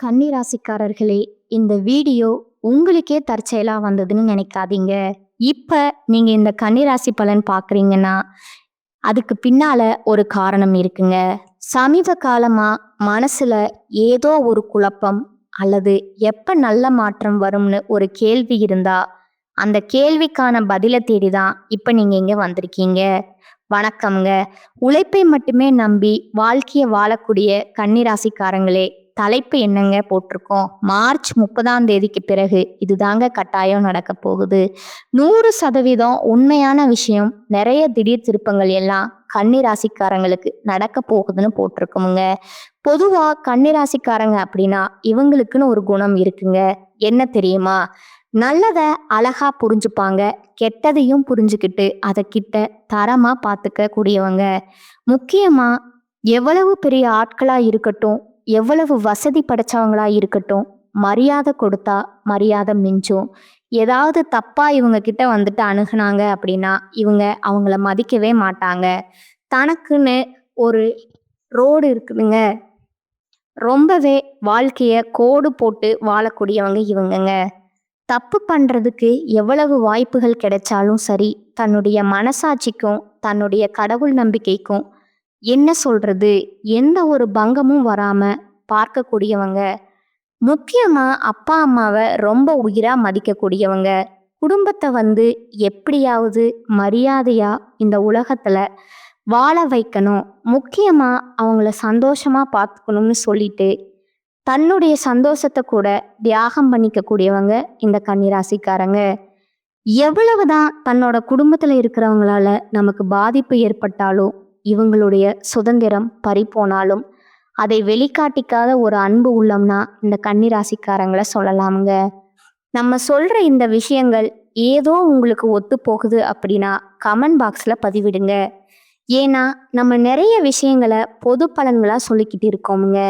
கன்னி ராசிக்காரர்களே, இந்த வீடியோ உங்களுக்கே தற்செயலா வந்ததுன்னு நினைக்காதீங்க. இப்ப நீங்க இந்த கன்னி ராசி பலன் பார்க்குறீங்கன்னா, அதுக்கு பின்னால ஒரு காரணம் இருக்குங்க. சமீப காலமா மனசுல ஏதோ ஒரு குழப்பம் அல்லது எப்ப நல்ல மாற்றம் வரும்னு ஒரு கேள்வி இருந்தா, அந்த கேள்விக்கான பதில தேடி தான் இப்ப நீங்க இங்க வந்திருக்கீங்க. வணக்கம்ங்க. உழைப்பை மட்டுமே நம்பி வாழ்க்கைய வாழக்கூடிய கன்னி ராசிக்காரங்களே, தலைப்பு என்னங்க போட்டிருக்கோம்? மார்ச் 30ஆம் தேதிக்கு பிறகு இதுதாங்க கட்டாயம் நடக்க போகுது. 100% உண்மையான விஷயம். நிறைய திடீர் திருப்பங்கள் எல்லாம் கன்னி ராசிக்காரங்களுக்கு நடக்க போகுதுன்னு போட்டிருக்கோமுங்க. பொதுவா கன்னி ராசிக்காரங்க அப்படின்னா இவங்களுக்குன்னு ஒரு குணம் இருக்குங்க. என்ன தெரியுமா? நல்லத அழகா புரிஞ்சுப்பாங்க. கெட்டதையும் புரிஞ்சுக்கிட்டு அதை கிட்ட தரமா பார்த்துக்க கூடியவங்க. முக்கியமா எவ்வளவு பெரிய ஆட்களா இருக்கட்டும், எவ்வளவு வசதி படைச்சவங்களா இருக்கட்டும், மரியாதை கொடுத்தா மரியாதை மிஞ்சும். ஏதாவது தப்பா இவங்க கிட்ட வந்துட்டு அணுகுனாங்க அப்படின்னா இவங்க அவங்கள மதிக்கவே மாட்டாங்க. தனக்குன்னு ஒரு ரோடு இருக்குதுங்க. ரொம்பவே வாழ்க்கைய கோடு போட்டு வாழக்கூடியவங்க இவங்கங்க. தப்பு பண்றதுக்கு எவ்வளவு வாய்ப்புகள் கிடைச்சாலும் சரி, தன்னுடைய மனசாட்சிக்கும் தன்னுடைய கடவுள் நம்பிக்கைக்கும் என்ன சொல்றது, எந்த ஒரு பங்கமும் வராம பார்க்கக்கூடியவங்க. முக்கியமா அப்பா அம்மாவை ரொம்ப உயிரா மதிக்கக்கூடியவங்க. குடும்பத்தை எப்படியாவது மரியாதையா இந்த உலகத்துல வாழ வைக்கணும், முக்கியமா அவங்கள சந்தோஷமா பார்த்துக்கணும்னு சொல்லிட்டு தன்னுடைய சந்தோஷத்தை கூட தியாகம் பண்ணிக்க கூடியவங்க இந்த கன்னிராசிக்காரங்க. எவ்வளவுதான் தன்னோட குடும்பத்துல இருக்கிறவங்களால நமக்கு பாதிப்பு ஏற்பட்டாலும், இவங்களுடைய சுதந்திரம் பறிபோனாலும் அதை வெளிக்காட்டிக்காத ஒரு அன்பு உள்ளம்னா இந்த கன்னிராசிக்காரங்களை சொல்லலாமுங்க. நம்ம சொல்ற இந்த விஷயங்கள் ஏதோ உங்களுக்கு ஒத்து போகுது அப்படின்னா கமெண்ட் பாக்ஸ்ல பதிவிடுங்க. ஏன்னா நம்ம நிறைய விஷயங்களை பொது பலன்களா சொல்லிக்கிட்டு இருக்கோமுங்க.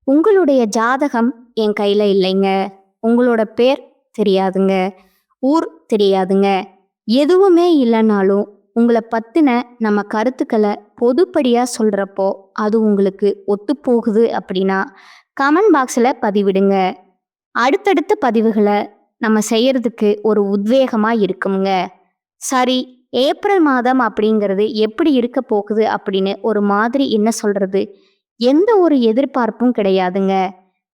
உங்களுடைய ஜாதகம் என் கையில இல்லைங்க. உங்களோட பேர் தெரியாதுங்க. ஊர் தெரியாதுங்க. எதுவுமே இல்லைனாலும் உங்களை பத்தின நம்ம கருத்துக்களை பொதுப்படியா சொல்றப்போ அது உங்களுக்கு ஒத்து போகுது அப்படின்னா கமெண்ட் பாக்ஸ்ல பதிவிடுங்க. அடுத்தடுத்த பதிவுகளை நம்ம செய்யறதுக்கு ஒரு உத்வேகமா இருக்குங்க. சரி, ஏப்ரல் மாதம் அப்படிங்கிறது எப்படி இருக்க போகுது அப்படின்னு ஒரு மாதிரி என்ன சொல்றது, எந்த ஒரு எதிர்பார்ப்பும் கிடையாதுங்க.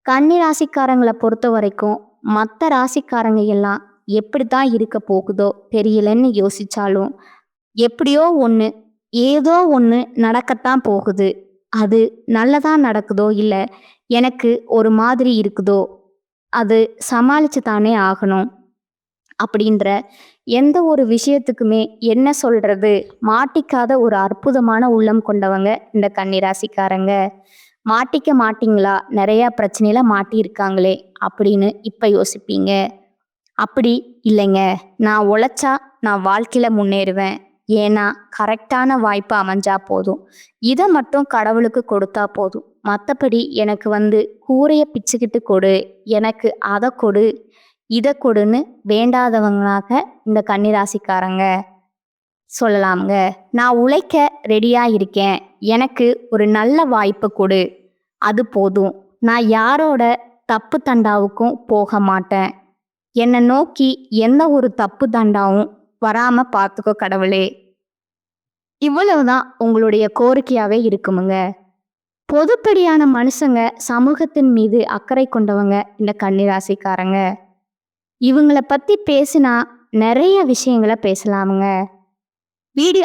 கன்னி ராசிக்காரங்களை பொறுத்த வரைக்கும் மற்ற ராசிக்காரங்க எல்லாம் எப்படித்தான் இருக்க போகுதோ தெரியலன்னு யோசிச்சாலும் எப்படியோ ஒன்று, ஏதோ ஒன்று நடக்கத்தான் போகுது. அது நல்லதா நடக்குதோ இல்லை எனக்கு ஒரு மாதிரி இருக்குதோ அது சமாளிச்சு தானே ஆகணும் அப்படின்ற எந்த ஒரு விஷயத்துக்குமே என்ன சொல்றது, மாட்டிக்காத ஒரு அற்புதமான உள்ளம் கொண்டவங்க இந்த கன்னிராசிக்காரங்க. மாட்டிக்க மாட்டீங்களா, நிறைய பிரச்சனையில மாட்டியிருக்காங்களே அப்படின்னு இப்ப யோசிப்பீங்க. அப்படி இல்லைங்க. நான் உழைச்சா நான் வாழ்க்கையில முன்னேறுவேன். ஏன்னா கரெக்டான வாய்ப்பு அமைஞ்சா போதும். இதை மட்டும் கடவுளுக்கு கொடுத்தா போதும். மற்றபடி எனக்கு கூரைய பிச்சுக்கிட்டு கொடு, எனக்கு அதை கொடு, இதை கொடுன்னு வேண்டாதவங்களாக இந்த கன்னிராசிக்காரங்க சொல்லலாமுங்க. நான் உழைக்க ரெடியா இருக்கேன், எனக்கு ஒரு நல்ல வாய்ப்பு கொடு, அது போதும். நான் யாரோட தப்பு தண்டாவுக்கும் போக மாட்டேன். என்னை நோக்கி எந்த ஒரு தப்பு தண்டாவும் வராம பார்த்துக்கோ கடவுளே. இவ்வளவுதான் உங்களுடைய கோரிக்கையாவே இருக்குமுங்க. பொதுப்படியான மனுஷங்க, சமூகத்தின் மீது அக்கறை கொண்டவங்க இந்த கன்னிராசிக்காரங்க. இவங்கள பத்தி பேசினா நிறைய விஷயங்களை பேசலாமுங்க.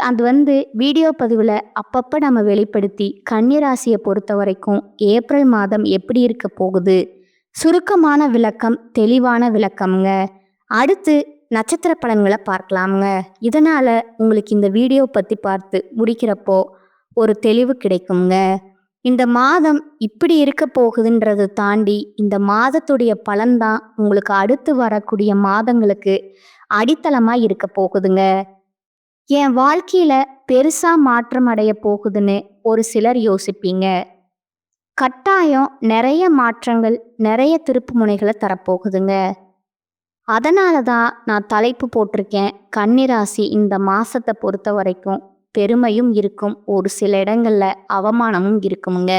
அது வீடியோ பதிவில் அப்பப்போ நம்ம வெளிப்படுத்தி கன்னிராசியை பொறுத்த வரைக்கும் ஏப்ரல் மாதம் எப்படி இருக்க போகுது, சுருக்கமான விளக்கம், தெளிவான விளக்கம்ங்க. அடுத்து நட்சத்திர பலன்களை பார்க்கலாமுங்க. இதனால் உங்களுக்கு இந்த வீடியோ பற்றி பார்த்து முடிக்கிறப்போ ஒரு தெளிவு கிடைக்குங்க. இந்த மாதம் இப்படி இருக்க போகுதுன்றதை தாண்டி இந்த மாதத்துடைய பலன்தான் உங்களுக்கு அடுத்து வரக்கூடிய மாதங்களுக்கு அடித்தளமாக இருக்க போகுதுங்க. என் வாழ்க்கையில பெருசா மாற்றம் அடைய போகுதுன்னு ஒரு சிலர் யோசிப்பீங்க. கட்டாயம் நிறைய மாற்றங்கள், நிறைய திருப்பு முனைகளை தரப்போகுதுங்க. அதனால தான் நான் தலைப்பு போட்டிருக்கேன், கன்னிராசி இந்த மாசத்தை பொறுத்த வரைக்கும் பெருமையும் இருக்கும், ஒரு சில இடங்கள்ல அவமானமும் இருக்குமுங்க.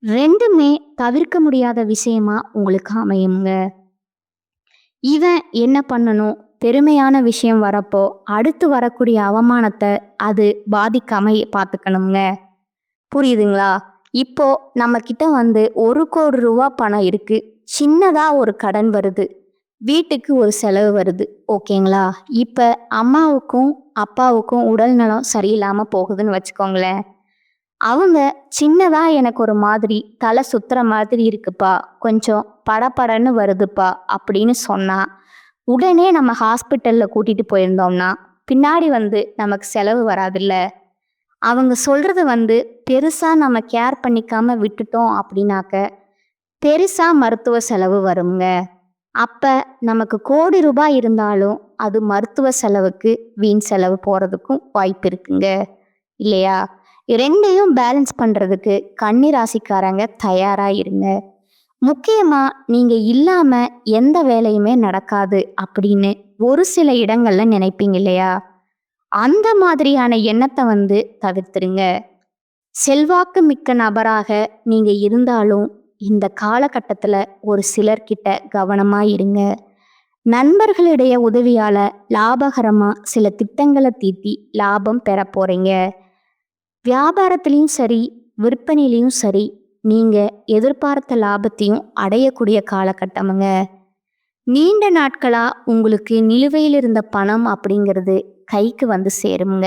2மே தவிர்க்க முடியாத விஷயமா உங்களுக்கு அமையுங்க. இவன் என்ன பண்ணணும்? பெருமையான விஷயம் வரப்போ அடுத்து வரக்கூடிய அவமானத்தை அது பாதிக்காம பார்த்துக்கணுங்க. புரியுதுங்களா? இப்போ நம்ம கிட்ட வந்து 1,00,00,000 ரூபா பணம் இருக்கு. சின்னதா ஒரு கடன் வருது. வீட்டுக்கு ஒரு செலவு வருது. ஓகேங்களா? இப்ப அம்மாவுக்கும், அப்பாவுக்கும் உடல் நலம் சரியில்லாம போகுதுன்னு வச்சுக்கோங்களேன். அவங்க சின்னதா எனக்கு ஒரு மாதிரி தலை சுத்துற மாதிரி இருக்குப்பா, கொஞ்சம் படபடன்னு வருதுப்பா அப்படின்னு சொன்னா, உடனே நம்ம ஹாஸ்பிட்டல்ல கூட்டிட்டு போயிருந்தோம்னா, பின்னாடி வந்து நமக்கு செலவு வராதுல்ல. அவங்க சொல்றது வந்து பெருசா நம்ம கேர் பண்ணிக்காம விட்டுட்டோம் அப்படின்னாக்க, பெருசா மருத்துவ செலவு வருங்க. அப்ப நமக்கு கோடி ரூபாய் இருந்தாலும், அது மருத்துவ செலவுக்கு வீண் செலவு போறதுக்கும் வாய்ப்பு இருக்குங்க. இல்லையா? 2யும் பேலன்ஸ் பண்றதுக்கு கன்னி ராசிக்காரங்க தயாரா இருங்க. முக்கியமா நீங்க இல்லாம எந்த வேலையுமே நடக்காது அப்படின்னு ஒரு சில இடங்கள்ல நினைப்பீங்க இல்லையா? அந்த மாதிரியான எண்ணத்தை வந்து தவிர்த்துருங்க. செல்வாக்கு மிக்க நபராக நீங்க இருந்தாலும் இந்த காலகட்டத்துல ஒரு சிலர்கிட்ட கவனமா இருங்க. நண்பர்களுடைய உதவியால லாபகரமா சில திட்டங்களை தீட்டி லாபம் பெற போறீங்க. வியாபாரத்திலையும் சரி, விற்பனையிலையும் சரி, நீங்க எதிர்பார்த்த லாபத்தையும் அடையக்கூடிய காலகட்டமுங்க. நீண்ட நாட்களா உங்களுக்கு நிலுவையில் இருந்த பணம் அப்படிங்கிறது கைக்கு வந்து சேருங்க.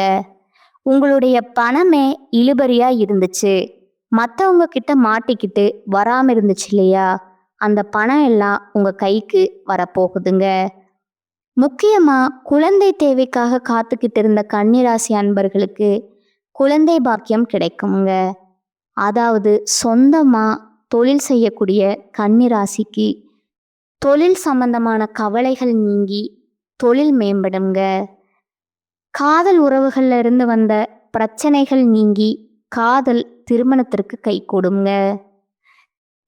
உங்களுடைய பணமே இழுபறியா இருந்துச்சு, மற்றவங்க கிட்ட மாட்டிக்கிட்டு வராம இருந்துச்சு இல்லையா? அந்த பணம் எல்லாம் உங்க கைக்கு வரப்போகுதுங்க. முக்கியமா குழந்தை தேவைக்காக காத்துக்கிட்டு இருந்த கன்னிராசி அன்பர்களுக்கு குழந்தை பாக்கியம் கிடைக்குங்க. அதாவது சொந்தமா தொழில் செய்யக்கூடிய கன்னிராசிக்கு தொழில் சம்பந்தமான கவலைகள் நீங்கி தொழில் மேம்படுங்க. காதல் உறவுகள்ல இருந்து வந்த பிரச்சனைகள் நீங்கி காதல் திருமணத்திற்கு கைகூடுங்க.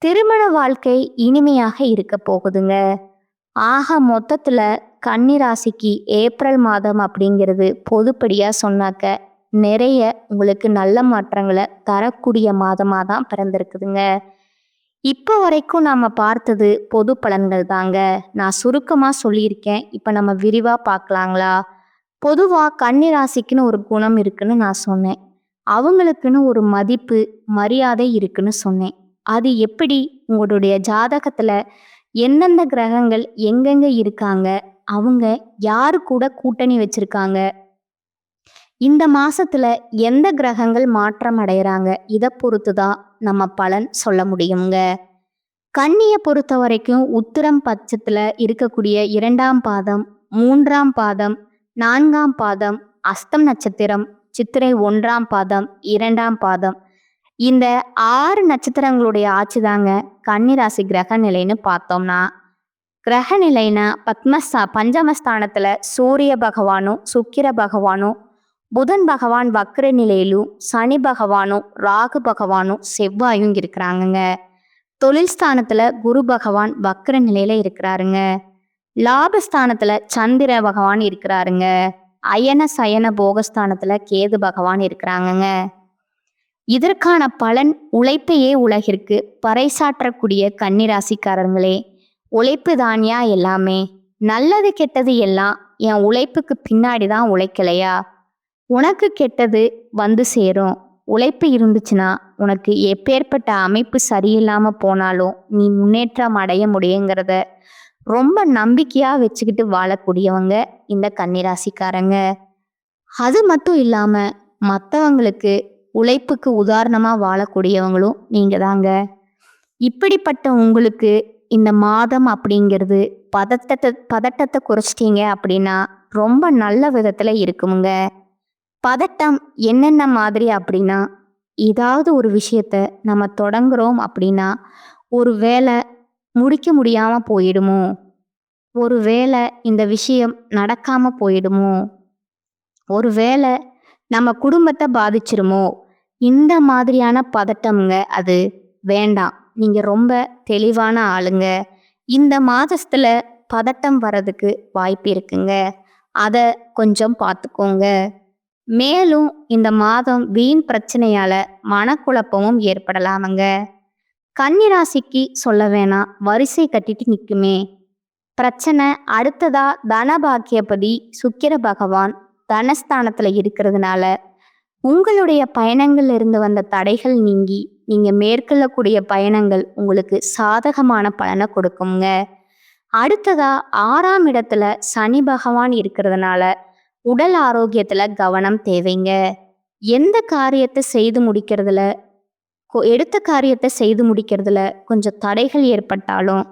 திருமண வாழ்க்கை இனிமையாக இருக்க போகுதுங்க. ஆக மொத்தத்துல கன்னிராசிக்கு ஏப்ரல் மாதம் அப்படிங்கிறது பொதுப்படியா சொன்னாக்க நிறைய உங்களுக்கு நல்ல மாற்றங்களை தரக்கூடிய மாதமாக தான் பிறந்திருக்குதுங்க. இப்போ வரைக்கும் நம்ம பார்த்தது பொது பலன்கள் தாங்க. நான் சுருக்கமாக சொல்லியிருக்கேன். இப்போ நம்ம விரிவாக பார்க்கலாங்களா? பொதுவாக கன்னிராசிக்குன்னு ஒரு குணம் இருக்குன்னு நான் சொன்னேன். அவங்களுக்குன்னு ஒரு மதிப்பு, மரியாதை இருக்குன்னு சொன்னேன். அது எப்படி உங்களுடைய ஜாதகத்தில் எந்தெந்த கிரகங்கள் எங்கெங்க இருக்காங்க, அவங்க யாரு கூட கூட்டணி வச்சிருக்காங்க, இந்த மாசத்துல எந்த கிரகங்கள் மாற்றம் அடைகிறாங்க, இதை பொறுத்து தான் நம்ம பலன் சொல்ல முடியுங்க. கன்னியை பொறுத்த வரைக்கும் உத்திரம் பட்சத்துல இருக்கக்கூடிய 2ஆம் பாதம், 3ஆம் பாதம், 4ஆம் பாதம், அஸ்தம் நட்சத்திரம், சித்திரை 1ஆம் பாதம், 2ஆம் பாதம், இந்த 6 நட்சத்திரங்களுடைய ஆட்சி தாங்க கன்னிராசி கிரக நிலைன்னு பார்த்தோம்னா, கிரக நிலைனா பஞ்சமஸ்தானத்துல சூரிய பகவானும் சுக்கிர பகவானும் புதன் பகவான் வக்ர நிலையிலும் சனி பகவானும் ராகு பகவானும் செவ்வாயும் இருக்கிறாங்கங்க. தொழில் ஸ்தானத்துல குரு பகவான் வக்ர நிலையில இருக்கிறாருங்க. லாபஸ்தானத்துல சந்திர பகவான் இருக்கிறாருங்க. அயன சயன போகஸ்தானத்துல கேது பகவான் இருக்கிறாங்கங்க. இதற்கான பலன் உழைப்பையே உலகிற்கு பறைசாற்றக்கூடிய கன்னிராசிக்காரங்களே, உழைப்பு தானியா எல்லாமே, நல்லது கெட்டது எல்லாம் என் உழைப்புக்கு பின்னாடி தான் உழைக்கலையா? உனக்கு கெட்டது வந்து சேரும். உழைப்பு இருந்துச்சுன்னா உனக்கு எப்பேற்பட்ட அமைப்பு சரியில்லாமல் போனாலும் நீ முன்னேற்றம் அடைய முடியுங்கிறத ரொம்ப நம்பிக்கையாக வச்சுக்கிட்டு வாழக்கூடியவங்க இந்த கன்னிராசிக்காரங்க. அது மட்டும் இல்லாமல் மற்றவங்களுக்கு உழைப்புக்கு உதாரணமாக வாழக்கூடியவங்களும் நீங்கள் தாங்க. இப்படிப்பட்ட உங்களுக்கு இந்த மாதம் அப்படிங்கிறது பதட்டத்தை குறைச்சிட்டீங்க அப்படின்னா ரொம்ப நல்ல விதத்தில் இருக்குமுங்க. பதட்டம் என்னென்ன மாதிரி அப்படின்னா, ஏதாவது ஒரு விஷயத்த நம்ம தொடங்குறோம் அப்படின்னா, ஒரு வேலை முடிக்க முடியாமல் போயிடுமோ, ஒரு வேளை இந்த விஷயம் நடக்காம போயிடுமோ, ஒரு வேளை நம்ம குடும்பத்தை பாதிச்சிருமோ, இந்த மாதிரியான பதட்டம்ங்க அது வேண்டாம். நீங்க ரொம்ப தெளிவான ஆளுங்க. இந்த மாதத்துல பதட்டம் வர்றதுக்கு வாய்ப்பு இருக்குங்க. அதை கொஞ்சம் பார்த்துக்கோங்க. மேலும் இந்த மாதம் வீண் பிரச்சனையால மனக்குழப்பமும் ஏற்படலாமுங்க. கன்னிராசிக்கு சொல்ல வேணாம், வரிசை கட்டிட்டு நிக்குமே. பிரச்சனை அடுத்ததா தனபாக்கியபதி சுக்கிர பகவான் தனஸ்தானத்துல இருக்கிறதுனால உங்களுடைய பயணங்கள்ல இருந்து வந்த தடைகள் நீங்கி நீங்க மேற்கொள்ளக்கூடிய பயணங்கள் உங்களுக்கு சாதகமான பலனை கொடுக்குங்க. அடுத்ததா 6ஆம் இடத்துல சனி பகவான் இருக்கிறதுனால உடல் ஆரோக்கியத்துல கவனம் தேவைங்க. எந்த காரியத்தை செய்து முடிக்கிறதுல எடுத்த காரியத்தை செய்து முடிக்கிறதுல கொஞ்சம் தடைகள் ஏற்பட்டாலும்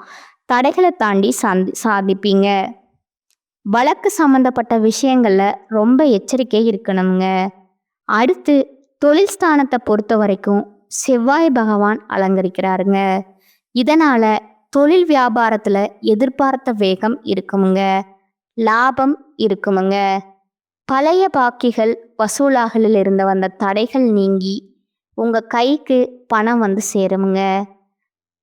தடைகளை தாண்டி சாதிப்பீங்க. வழக்கு சம்பந்தப்பட்ட விஷயங்கள்ல ரொம்ப எச்சரிக்கை இருக்கணுங்க. அடுத்து தொழில் ஸ்தானத்தை பொறுத்த வரைக்கும் செவ்வாய் பகவான் அலங்கரிக்கிறாருங்க. இதனால தொழில் வியாபாரத்துல எதிர்பார்த்த வேகம் இருக்குமுங்க, லாபம் இருக்குமுங்க. பழைய பாக்கிகள் வசூலாகலில் இருந்து வந்த தடைகள் நீங்கி உங்க கைக்கு பணம் வந்து சேருமுங்க.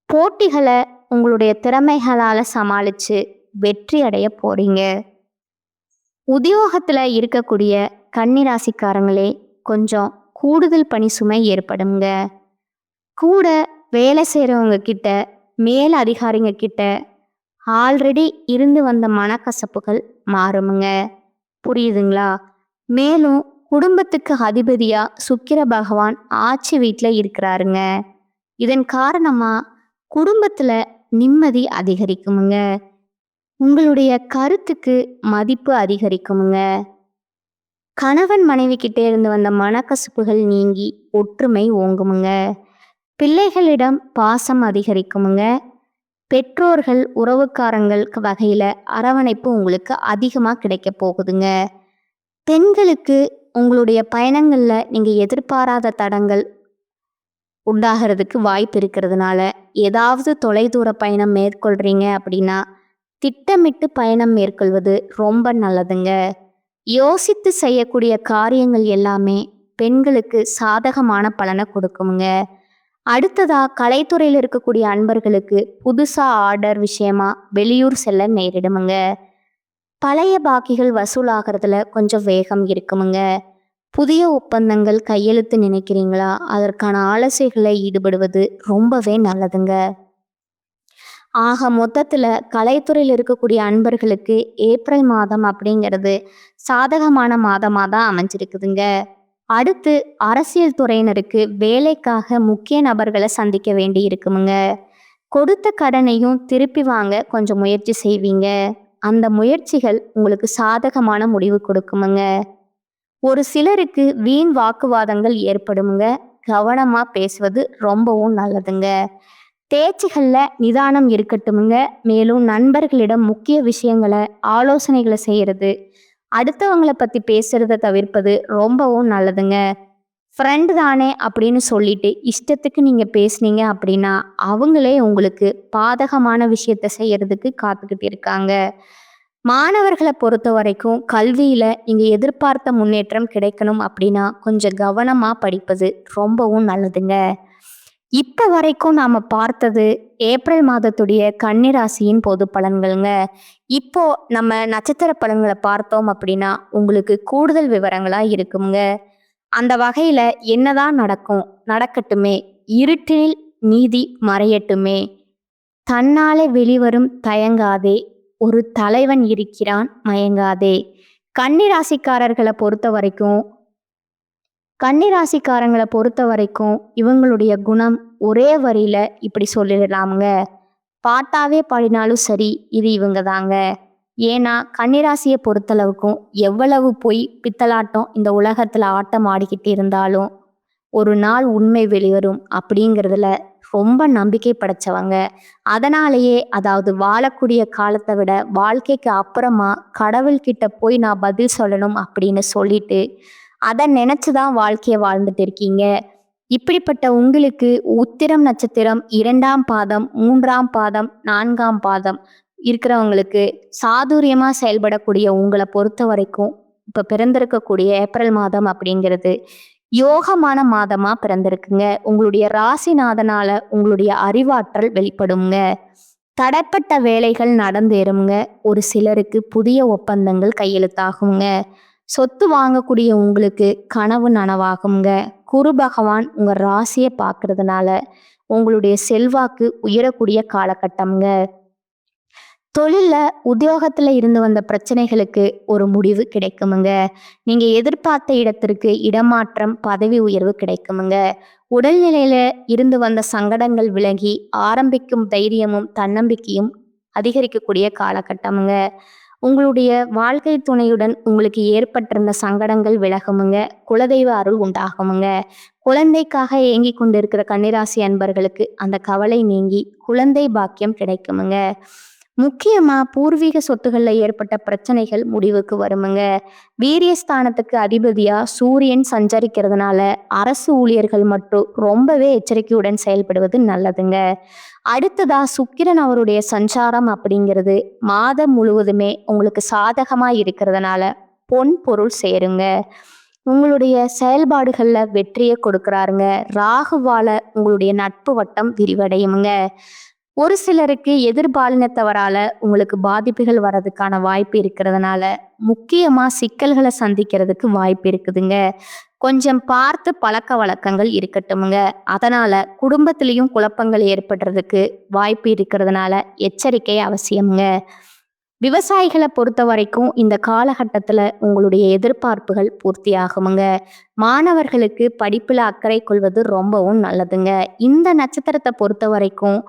போட்டிகளை உங்களுடைய திறமைகளால சமாளிச்சு வெற்றி அடைய போறீங்க. உத்தியோகத்துல இருக்கக்கூடிய கன்னிராசிக்காரங்களே கொஞ்சம் கூடுதல் பணி சுமை ஏற்படுங்க. கூட வேலை செய்கிறவங்க கிட்ட மேல் அதிகாரிங்க கிட்ட ஆல்ரெடி இருந்து வந்த மனக்கசப்புகள் மாறுமுங்க. புரியுதுங்களா? மேலும் குடும்பத்துக்கு அதிபதியா சுக்கிர பகவான் ஆட்சி வீட்டில் இருக்கிறாருங்க. இதன் காரணமா குடும்பத்துல நிம்மதி அதிகரிக்குமுங்க. உங்களுடைய கருத்துக்கு மதிப்பு அதிகரிக்குமுங்க. கணவன் மனைவி கிட்டே இருந்து வந்த மனக்கசப்புகள் நீங்கி ஒற்றுமை ஓங்குமுங்க. பிள்ளைகளிடம் பாசம் அதிகரிக்குமுங்க. பெற்றோர்கள் உறவுக்காரங்கள் வகையில அரவணைப்பு உங்களுக்கு அதிகமா கிடைக்க போகுதுங்க. பெண்களுக்கு உங்களுடைய பயணங்கள்ல நீங்க எதிர்பாராத தடங்கள் உண்டாகிறதுக்கு வாய்ப்பு இருக்கிறதுனால ஏதாவது தொலைதூர பயணம் மேற்கொள்றீங்க அப்படின்னா திட்டமிட்டு பயணம் மேற்கொள்வது ரொம்ப நல்லதுங்க. யோசித்து செய்யக்கூடிய காரியங்கள் எல்லாமே பெண்களுக்கு சாதகமான பலனை கொடுக்குங்க. அடுத்ததா கலைத்துறையில் இருக்கக்கூடிய அன்பர்களுக்கு புதுசா ஆர்டர் விஷயமா வெளியூர் செல்ல நேரிடுமுங்க. பழைய பாக்கிகள் வசூலாகிறதுல கொஞ்சம் வேகம் இருக்குமுங்க. புதிய ஒப்பந்தங்கள் கையெழுத்து நினைக்கிறீங்களா? அதற்கான ஆலோசனைகளை ஈடுபடுவது ரொம்பவே நல்லதுங்க. ஆக மொத்தத்துல கலைத்துறையில் இருக்கக்கூடிய அன்பர்களுக்கு ஏப்ரல் மாதம் அப்படிங்கிறது சாதகமான மாதமா தான் அமைஞ்சிருக்குதுங்க. அடுத்து அரசியல் துறையினருக்கு வேலைக்காக முக்கிய நபர்களை சந்திக்க வேண்டி இருக்குமுங்க. கொடுத்த கடனையும் திருப்பி வாங்க கொஞ்சம் முயற்சி செய்வீங்க. அந்த முயற்சிகள் உங்களுக்கு சாதகமான முடிவு கொடுக்குமுங்க. ஒரு சிலருக்கு வீண் வாக்குவாதங்கள் ஏற்படுமுங்க. கவனமா பேசுவது ரொம்பவும் நல்லதுங்க. பேச்சுகள்ல நிதானம் இருக்கட்டுமுங்க. மேலும் நண்பர்களிடம் முக்கிய விஷயங்களை ஆலோசனைகளை செய்யறது, அடுத்தவங்களை பத்தி பேசுறத தவிர்ப்பது ரொம்பவும் நல்லதுங்க. ஃப்ரெண்டு தானே அப்படின்னு சொல்லிட்டு இஷ்டத்துக்கு நீங்க பேசுனீங்க அப்படின்னா அவங்களே உங்களுக்கு பாதகமான விஷயத்த செய்யறதுக்கு காத்துக்கிட்டு இருக்காங்க. மாணவர்களை பொறுத்த வரைக்கும் கல்வியில நீங்க எதிர்பார்த்த முன்னேற்றம் கிடைக்கணும் அப்படின்னா கொஞ்சம் கவனமா படிப்பது ரொம்பவும் நல்லதுங்க. இப்ப வரைக்கும் நாம பார்த்தது ஏப்ரல் மாதத்துடைய கன்னிராசியின் பொது பலன்கள்ங்க. இப்போ நம்ம நட்சத்திர பலன்களை பார்த்தோம் அப்படின்னா உங்களுக்கு கூடுதல் விவரங்களா இருக்குங்க. அந்த வகையில என்னதான் நடக்கும் நடக்கட்டுமே, இருட்டில் நீதி மறையட்டுமே, தன்னாலே வெளிவரும் தயங்காதே, ஒரு தலைவன் இருக்கிறான் மயங்காதே. கன்னிராசிக்காரர்களை பொறுத்த வரைக்கும் இவங்களுடைய குணம் ஒரே வரியில இப்படி சொல்லிடலாமுங்க. பாட்டாவே பாடினாலும் சரி இது இவங்க தாங்க. ஏன்னா கன்னிராசியை பொறுத்தளவுக்கும் எவ்வளவு பொய் பித்தலாட்டம் இந்த உலகத்துல ஆட்டம் ஆடிக்கிட்டு இருந்தாலும் ஒரு நாள் உண்மை வெளிவரும் அப்படிங்கிறதுல ரொம்ப நம்பிக்கை படைச்சவங்க. அதனாலேயே அதாவது வாழக்கூடிய காலத்தை விட வாழ்க்கைக்கு அப்புறமா கடவுள்கிட்ட போய் நான் பதில் சொல்லணும் அப்படின்னு சொல்லிட்டு அதை நினைச்சுதான் வாழ்க்கையை வாழ்ந்துட்டு இருக்கீங்க. இப்படிப்பட்ட உங்களுக்கு உத்திரம் நட்சத்திரம் 2ஆம் பாதம் 3ஆம் பாதம் 4ஆம் பாதம் இருக்கிறவங்களுக்கு சாதுரியமா செயல்படக்கூடிய உங்களை பொறுத்த வரைக்கும் இப்ப பிறந்திருக்கக்கூடிய ஏப்ரல் மாதம் அப்படிங்கிறது யோகமான மாதமா பிறந்திருக்குங்க. உங்களுடைய ராசிநாதனால உங்களுடைய அறிவாற்றல் வெளிப்படுங்க. தடைப்பட்ட வேலைகள் நடந்தேறுங்க. ஒரு சிலருக்கு புதிய ஒப்பந்தங்கள் கையெழுத்தாகுங்க. சொத்து வாங்கக்கூடிய உங்களுக்கு கனவு நனவாகுங்க. குரு பகவான் உங்க ராசியை பார்க்கறதுனால உங்களுடைய செல்வாக்கு உயரக்கூடிய காலகட்டம்ங்க. தொழில்ல, உத்தியோகத்துல இருந்து வந்த பிரச்சனைகளுக்கு ஒரு முடிவு கிடைக்குமுங்க. நீங்க எதிர்பார்த்த இடத்திற்கு இடமாற்றம், பதவி உயர்வு கிடைக்குமுங்க. உடல்நிலையில இருந்து வந்த சங்கடங்கள் விலகி, ஆரம்பிக்கும் தைரியமும், தன்னம்பிக்கையும் அதிகரிக்கக்கூடிய காலகட்டமுங்க. உங்களுடைய வாழ்க்கை துணையுடன் உங்களுக்கு ஏற்பட்டிருந்த சங்கடங்கள் விலகுமுங்க. குலதெய்வ அருள் உண்டாகுமுங்க. குழந்தைக்காக ஏங்கிக் கொண்டிருக்கிற கன்னிராசி அன்பர்களுக்கு அந்த கவலை நீங்கி குழந்தை பாக்கியம் கிடைக்குமுங்க. முக்கியமா பூர்வீக சொத்துகள்ல ஏற்பட்ட பிரச்சனைகள் முடிவுக்கு வருமுங்க. வீரியஸ்தானத்துக்கு அதிபதியா சூரியன் சஞ்சரிக்கிறதுனால அரசு ஊழியர்கள் மட்டும் ரொம்பவே எச்சரிக்கையுடன் செயல்படுவது நல்லதுங்க. அடுத்ததா சுக்கிரன் அவருடைய சஞ்சாரம் அப்படிங்கிறது மாதம் முழுவதுமே உங்களுக்கு சாதகமா இருக்கிறதுனால பொன் பொருள் சேருங்க. உங்களுடைய செயல்பாடுகள்ல வெற்றியை கொடுக்கறாருங்க. ராகுவால உங்களுடைய நட்பு வட்டம் விரிவடையுமுங்க. ஒரு சிலருக்கு எதிர்பாலினத்தவரால உங்களுக்கு பாதிப்புகள் வர்றதுக்கான வாய்ப்பு இருக்கிறதுனால முக்கியமா சிக்கல்களை சந்திக்கிறதுக்கு வாய்ப்பு இருக்குதுங்க. கொஞ்சம் பார்த்து பழக்க வழக்கங்கள் இருக்கட்டுமுங்க. அதனால குடும்பத்திலையும் குழப்பங்கள் ஏற்படுறதுக்கு வாய்ப்பு இருக்கிறதுனால எச்சரிக்கை அவசியம்ங்க. விவசாயிகளை பொறுத்த வரைக்கும் இந்த காலகட்டத்தில் உங்களுடைய எதிர்பார்ப்புகள் பூர்த்தி ஆகுமுங்க. மாணவர்களுக்கு படிப்பில் அக்கறை கொள்வது ரொம்பவும் நல்லதுங்க. இந்த நட்சத்திரத்தை பொறுத்த வரைக்கும்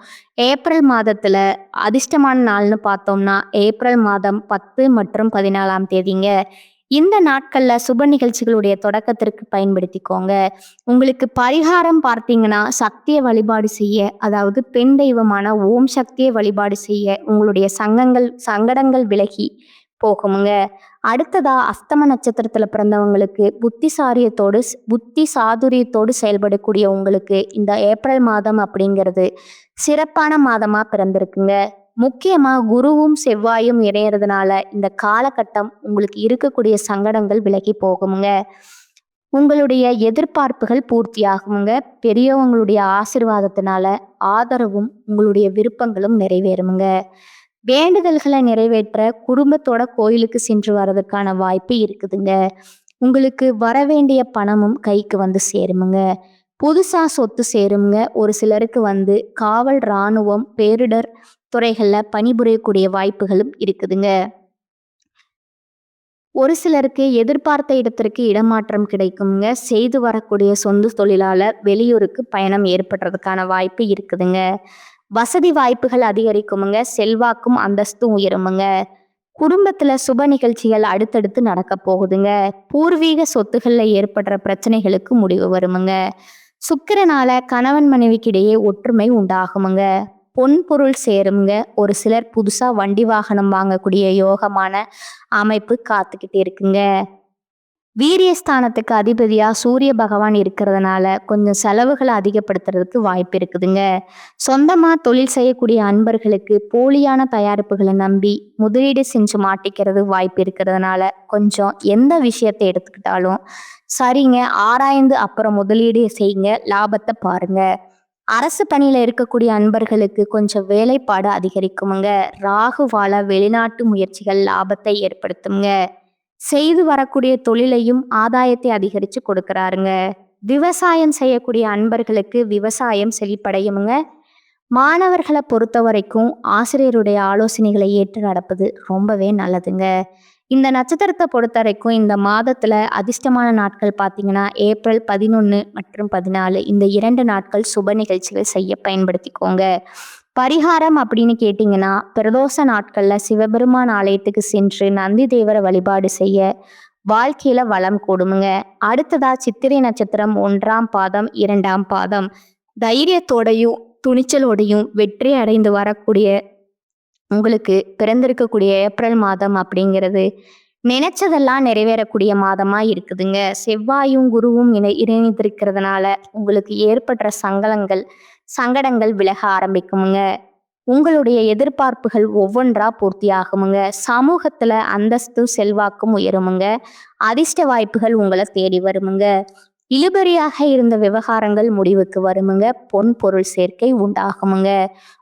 ஏப்ரல் மாதத்தில் அதிர்ஷ்டமான நாள்னு பார்த்தோம்னா ஏப்ரல் மாதம் 10 மற்றும் 14ஆம் தேதிங்க. இந்த நாட்களில் சுப நிகழ்ச்சிகளுடைய தொடக்கத்திற்கு பயன்படுத்திக்கோங்க. உங்களுக்கு பரிகாரம் பார்த்தீங்கன்னா சக்தியை வழிபாடு செய்ய, அதாவது பெண் தெய்வமான ஓம் சக்தியை வழிபாடு செய்ய உங்களுடைய சங்கடங்கள் விலகி போகுமுங்க. அடுத்ததா அஸ்தம நட்சத்திரத்துல பிறந்தவங்களுக்கு புத்தி சாதுரியத்தோடு செயல்படக்கூடிய உங்களுக்கு இந்த ஏப்ரல் மாதம் அப்படிங்கிறது சிறப்பான மாதமா பிறந்திருக்குங்க. முக்கியமா குருவும் செவ்வாயும் இணையறதுனால இந்த காலகட்டம் உங்களுக்கு இருக்கக்கூடிய சங்கடங்கள் விலகி போகுமுங்க. உங்களுடைய எதிர்பார்ப்புகள் பூர்த்தியாகுமுங்க. பெரியவங்களுடைய ஆசிர்வாதத்தினால ஆதரவும் உங்களுடைய விருப்பங்களும் நிறைவேறுமுங்க. வேண்டுதல்களை நிறைவேற்ற குடும்பத்தோட கோயிலுக்கு சென்று வர்றதுக்கான வாய்ப்பு இருக்குதுங்க. உங்களுக்கு வரவேண்டிய பணமும் கைக்கு வந்து சேருமுங்க. புதுசா சொத்து சேருங்க. ஒரு சிலருக்கு காவல், இராணுவம், பேரிடர் துறைகள்ல பணிபுரியக்கூடிய வாய்ப்புகளும் இருக்குதுங்க. ஒரு சிலருக்கு எதிர்பார்த்த இடத்திற்கு இடமாற்றம் கிடைக்குங்க. செய்து வரக்கூடிய சொந்த தொழிலால வெளியூருக்கு பயணம் ஏற்படுறதுக்கான வாய்ப்பு இருக்குதுங்க. வசதி வாய்ப்புகள் அதிகரிக்குமுங்க. செல்வாக்கும் அந்தஸ்தும் உயருமுங்க. குடும்பத்துல சுப நிகழ்ச்சிகள் அடுத்தடுத்து நடக்க போகுதுங்க. பூர்வீக சொத்துகள்ல ஏற்படுற பிரச்சனைகளுக்கு முடிவு வருமுங்க. சுக்கிரனால கணவன் மனைவிக்கிடையே ஒற்றுமை உண்டாகுமுங்க. பொன் பொருள் சேருங்க. ஒரு சிலர் புதுசா வண்டி வாகனம் வாங்கக்கூடிய யோகமான அமைப்பு காத்துக்கிட்டு இருக்குங்க. வீரியஸ்தானத்துக்கு அதிபதியா சூரிய பகவான் இருக்கிறதுனால கொஞ்சம் செலவுகளை அதிகப்படுத்துறதுக்கு வாய்ப்பு இருக்குதுங்க. சொந்தமா தொழில் செய்யக்கூடிய அன்பர்களுக்கு போலியான தயாரிப்புகளை நம்பி முதலீடு செஞ்சு மாட்டிக்கிறது வாய்ப்பு இருக்கிறதுனால கொஞ்சம் எந்த விஷயத்தை எடுத்துக்கிட்டாலும் சரிங்க ஆராய்ந்து அப்புறம் முதலீடு செய்யுங்க. லாபத்தை பாருங்க. அரசு பணியில இருக்கக்கூடிய அன்பர்களுக்கு கொஞ்சம் வேலைப்பாடு அதிகரிக்குமுங்க. ராகுவால வெளிநாட்டு முயற்சிகள் லாபத்தை ஏற்படுத்துங்க. செய்து வரக்கூடிய தொழிலையும் ஆதாயத்தை அதிகரிச்சு கொடுக்கறாருங்க. விவசாயம் செய்யக்கூடிய அன்பர்களுக்கு விவசாயம் செழிப்படையுமுங்க. மாணவர்களை பொறுத்த வரைக்கும் ஆசிரியருடைய ஆலோசனைகளை ஏற்று நடப்பது ரொம்பவே நல்லதுங்க. இந்த நட்சத்திரத்தை பொறுத்த வரைக்கும் இந்த மாதத்துல அதிர்ஷ்டமான நாட்கள் பார்த்தீங்கன்னா ஏப்ரல் 11 மற்றும் 14 இந்த 2 நாட்கள் சுப நிகழ்ச்சிகள் செய்ய பயன்படுத்திக்கோங்க. பரிகாரம் அப்படின்னு கேட்டிங்கன்னா பிரதோஷ நாட்கள்ல சிவபெருமான் ஆலயத்துக்கு சென்று நந்தி தேவரை வழிபாடு செய்ய வாழ்க்கையில வளம் கூடுமுங்க. அடுத்ததா சித்திரை நட்சத்திரம் 1ஆம் பாதம் 2ஆம் பாதம் தைரியத்தோடையும் துணிச்சலோடையும் வெற்றி அடைந்து வரக்கூடிய உங்களுக்கு பிறந்திருக்கக்கூடிய ஏப்ரல் மாதம் அப்படிங்கிறது நினைச்சதெல்லாம் நிறைவேறக்கூடிய மாதமா இருக்குதுங்க. செவ்வாயும் குருவும் இணைந்திருக்கிறதுனால உங்களுக்கு ஏற்படுற சங்கடங்கள் விலக ஆரம்பிக்குமுங்க. உங்களுடைய எதிர்பார்ப்புகள் ஒவ்வொன்றா பூர்த்தி ஆகுமுங்க. சமூகத்துல அந்தஸ்து செல்வாக்கும் உயருமுங்க. அதிர்ஷ்ட வாய்ப்புகள் உங்களை தேடி வருமுங்க. இழுபறியாக இருந்த விவகாரங்கள் முடிவுக்கு வருமுங்க. பொன் பொருள் சேர்க்கை உண்டாகுமுங்க.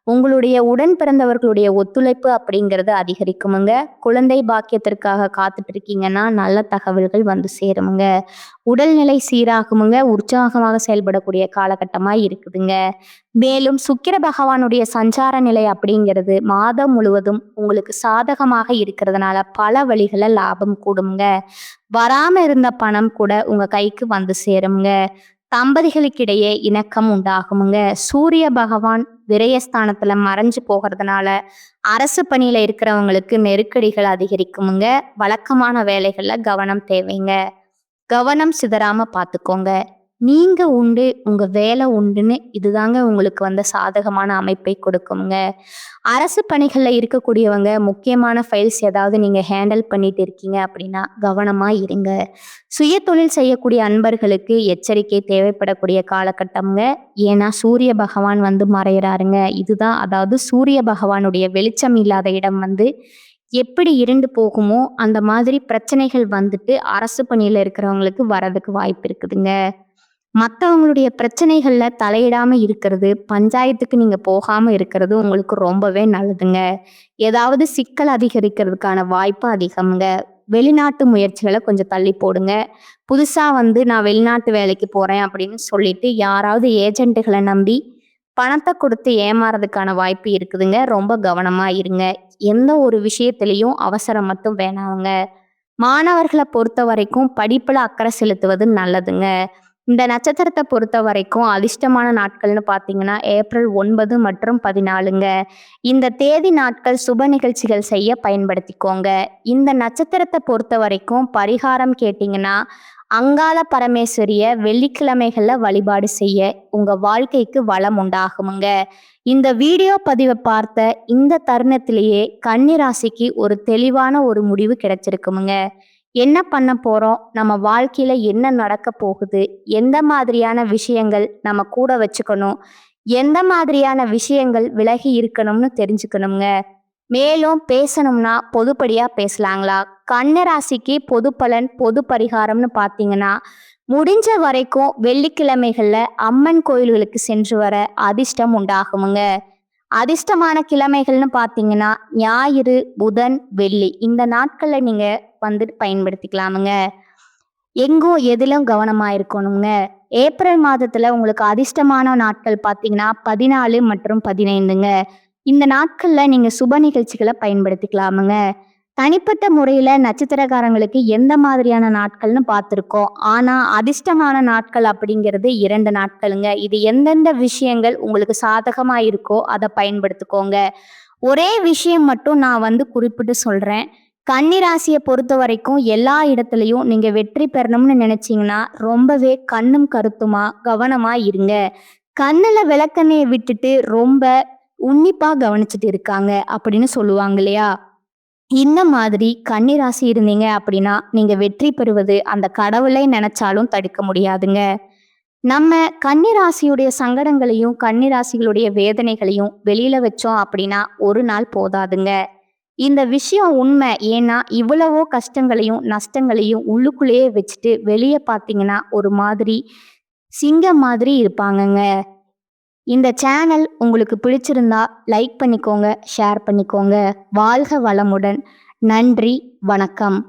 உங்களுடைய உடன் பிறந்தவர்களுடைய ஒத்துழைப்பு அப்படிங்கிறது அதிகரிக்குமுங்க. குழந்தை பாக்கியத்திற்காக காத்துட்டு இருக்கீங்கன்னா நல்ல தகவல்கள் வந்து சேருமுங்க. உடல்நிலை சீராகுமுங்க, உற்சாகமாக செயல்படக்கூடிய காலகட்டமா இருக்குதுங்க. மேலும் சுக்கிர பகவானுடைய சஞ்சார நிலை அப்படிங்கிறது மாதம் முழுவதும் உங்களுக்கு சாதகமாக இருக்கிறதுனால பல வழிகள்ல லாபம் கூடுங்க. வராம இருந்த பணம் கூட உங்க கைக்கு வந்து சேருங்க. தம்பதிகளுக்கிடையே இணக்கம் உண்டாகுமுங்க. சூரிய பகவான் விரயஸ்தானத்துல மறைஞ்சு போகிறதுனால அரசு பணியில இருக்கிறவங்களுக்கு நெருக்கடிகள் அதிகரிக்குமுங்க. வழக்கமான வேலைகள்ல கவனம் தேவைங்க. கவனம் சிதறாம பார்த்துக்கோங்க. நீங்க உண்டு, உங்க வேலை உண்டுன்னு இதுதாங்க உங்களுக்கு வந்த சாதகமான அமைப்பை கொடுக்குங்க. அரசு பணிகள்ல இருக்கக்கூடியவங்க முக்கியமான ஃபைல்ஸ் ஏதாவது நீங்க ஹேண்டில் பண்ணிட்டு இருக்கீங்க அப்படின்னா கவனமா இருங்க. சுயதொழில் செய்யக்கூடிய அன்பர்களுக்கு எச்சரிக்கை தேவைப்படக்கூடிய காலகட்டம்ங்க. ஏன்னா சூரிய பகவான் வந்து மறையிறாருங்க. இதுதான் அதாவது சூரிய பகவானுடைய வெளிச்சம் இல்லாத இடம் வந்து எப்படி இருண்டு போகுமோ அந்த மாதிரி பிரச்சனைகள் வந்துட்டு அரசு பணியில இருக்கிறவங்களுக்கு வரதுக்கு வாய்ப்பு இருக்குதுங்க. மற்றவங்களுடைய பிரச்சனைகள்ல தலையிடாம இருக்கிறது, பஞ்சாயத்துக்கு நீங்க போகாம இருக்கிறது உங்களுக்கு ரொம்பவே நல்லதுங்க. ஏதாவது சிக்கல் அதிகரிக்கிறதுக்கான வாய்ப்பு அதிகம்ங்க. வெளிநாட்டு முயற்சிகளை கொஞ்சம் தள்ளி போடுங்க. புதுசா வந்து நான் வெளிநாட்டு வேலைக்கு போறேன் அப்படின்னு சொல்லிட்டு யாராவது ஏஜென்ட்டுகளை நம்பி பணத்தை கொடுத்து ஏமாறதுக்கான வாய்ப்பு இருக்குதுங்க. ரொம்ப கவனமா இருங்க. எந்த ஒரு விஷயத்திலையும் அவசரம் மட்டும் வேணாங்க. மாணவர்களை பொறுத்த வரைக்கும் படிப்புல அக்கறை செலுத்துவது நல்லதுங்க. இந்த நட்சத்திரத்தை பொறுத்த வரைக்கும் அதிர்ஷ்டமான நாட்கள்னு பார்த்தீங்கன்னா ஏப்ரல் 9 மற்றும் 14ங்க. இந்த தேதி நாட்கள் சுப நிகழ்ச்சிகள் செய்ய பயன்படுத்திக்கோங்க. இந்த நட்சத்திரத்தை பொறுத்த வரைக்கும் பரிகாரம் கேட்டிங்கன்னா அங்காள பரமேஸ்வரிய வெள்ளிக்கிழமைகள்ல வழிபாடு செய்ய உங்க வாழ்க்கைக்கு வளம் உண்டாகுமுங்க. இந்த வீடியோ பதிவை பார்த்த இந்த தருணத்திலேயே கன்னி ராசிக்கு ஒரு தெளிவான ஒரு முடிவு கிடைச்சிருக்குமுங்க. என்ன பண்ண போறோம், நம்ம வாழ்க்கையில என்ன நடக்க போகுது, எந்த மாதிரியான விஷயங்கள் நம்ம கூட வச்சுக்கணும், எந்த மாதிரியான விஷயங்கள் விலகி இருக்கணும்னு தெரிஞ்சுக்கணுங்க. மேலும் பேசணும்னா பொதுப்படியா பேசலாங்களா? கன்னி ராசிக்கு பொது பலன் பொது பரிகாரம்னு பார்த்தீங்கன்னா முடிஞ்ச வரைக்கும் வெள்ளிக்கிழமைகள்ல அம்மன் கோயில்களுக்கு சென்று வர அதிர்ஷ்டம் உண்டாகுமுங்க. அதிர்ஷ்டமான கிழமைகள்னு பார்த்தீங்கன்னா ஞாயிறு, புதன், வெள்ளி இந்த நாட்கள்ல நீங்க வந்துட்டு பயன்படுத்திக்கலாமுங்க. எங்கும் எதிலும் கவனமா இருக்கணுங்க. ஏப்ரல் மாதத்துல உங்களுக்கு அதிர்ஷ்டமான நாட்கள் பார்த்தீங்கன்னா 14 மற்றும் 15ங்க. இந்த நாட்கள்ல நீங்க சுப நிகழ்ச்சிகளை பயன்படுத்திக்கலாமுங்க. தனிப்பட்ட முறையில நட்சத்திரக்காரங்களுக்கு எந்த மாதிரியான நாட்கள்னு பார்த்துருக்கோம். ஆனா அதிர்ஷ்டமான நாட்கள் அப்படிங்கிறது 2 நாட்களுங்க. இது எந்தெந்த விஷயங்கள் உங்களுக்கு சாதகமா இருக்கோ அதை பயன்படுத்திக்கோங்க. ஒரே விஷயம் மட்டும் நான் வந்து குறிப்பிட்டு சொல்றேன். கன்னி ராசியை பொறுத்த வரைக்கும் எல்லா இடத்துலையும் நீங்க வெற்றி பெறணும்னு நினைச்சீங்கன்னா ரொம்பவே கண்ணும் கருத்துமா கவனமா இருங்க. கண்ணுல விளக்கெண்ணெயை விட்டுட்டு ரொம்ப உன்னிப்பா கவனிச்சுட்டு இருக்காங்க அப்படின்னு சொல்லுவாங்க இல்லையா? இந்த மாதிரி கன்னி ராசி இருந்தீங்க அப்படின்னா நீங்க வெற்றி பெறுவது அந்த கடவுளை நினைச்சாலும் தடுக்க முடியாதுங்க. நம்ம கன்னி ராசியுடைய சங்கடங்களையும் கன்னி ராசிகளுடைய வேதனைகளையும் வெளியில வச்சோம் அப்படின்னா ஒரு நாள் போதாதுங்க. இந்த விஷயம் உண்மை. ஏன்னா இவ்வளவோ கஷ்டங்களையும் நஷ்டங்களையும் உள்ளுக்குள்ளேயே வச்சுட்டு வெளியே பார்த்தீங்கன்னா ஒரு மாதிரி சிங்கம் மாதிரி இருப்பாங்கங்க. இந்த சேனல் உங்களுக்கு பிடிச்சிருந்தா லைக் பண்ணிக்கோங்க, ஷேர் பண்ணிக்கோங்க. வாழ்க வளமுடன். நன்றி, வணக்கம்.